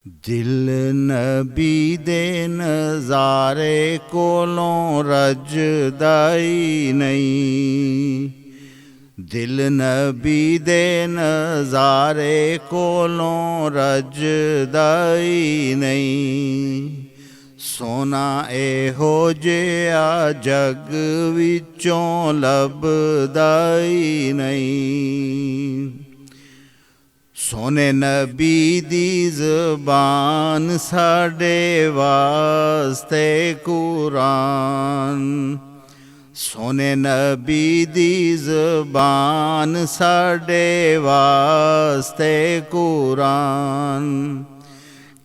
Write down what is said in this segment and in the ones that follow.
ਦਿਲ ਨਬੀ ਦੇ ਨਜ਼ਾਰੇ ਕੋਲੋਂ ਰੱਜਦਾ ਹੀ ਨਹੀਂ। ਦਿਲ ਨਬੀ ਦੇ ਨਜ਼ਾਰੇ ਕੋਲੋਂ ਰੱਜਦਾ ਹੀ ਨਹੀਂ। ਸੋਨਾ ਇਹੋ ਜਿਹਾ ਜਗ ਵਿੱਚੋਂ ਲੱਭਦਾ ਹੀ ਨਹੀਂ। ਸੋਨੇ ਨਬੀ ਦੀ ਜ਼ਬਾਨ ਸਾਡੇ ਵਾਸਤੇ ਕੁਰਾਨ। ਸੋਨੇ ਨਬੀ ਦੀ ਜ਼ਬਾਨ ਸਾਡੇ ਵਾਸਤੇ ਕੁਰਾਨ।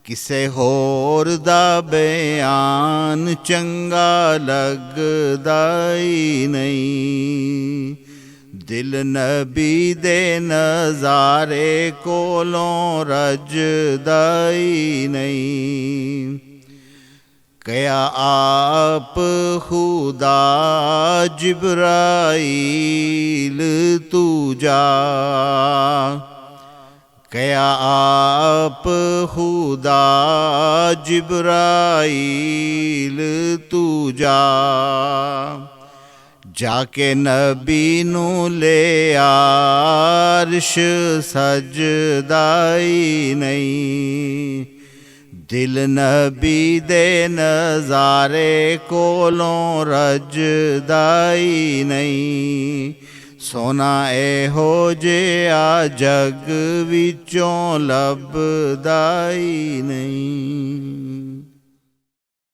ਕਿਸੇ ਹੋਰ ਦਾ ਬਿਆਨ ਚੰਗਾ ਲੱਗਦਾ ਹੀ ਨਹੀਂ। ਦਿਲ ਨਬੀ ਦੇ ਨਜ਼ਾਰੇ ਕੋਲੋਂ ਰੱਜਦਾ ਹੀ ਨਹੀਂ। ਕਿਆ ਆਪ ਖੁਦਾ ਜਿਬਰਾਈਲ ਤੂ ਜਾ। ਕਿਆ ਆਪ ਖੁਦਾ ਜਿਬਰਾਈਲ ਤੂ ਜਾ। ਜਾਕੇ ਨਬੀ ਨੂੰ ਲੈ ਅਰਸ਼ ਸਜਦਾ ਹੀ ਨਹੀਂ। ਦਿਲ ਨਬੀ ਦੇ ਨਜ਼ਾਰੇ ਕੋਲੋਂ ਰੱਜਦਾ ਹੀ ਨਹੀਂ। ਸੋਨਾ ਇਹੋ ਜਿਹਾ ਜਗ ਵਿੱਚੋਂ ਲੱਭਦਾ ਹੀ ਨਹੀਂ।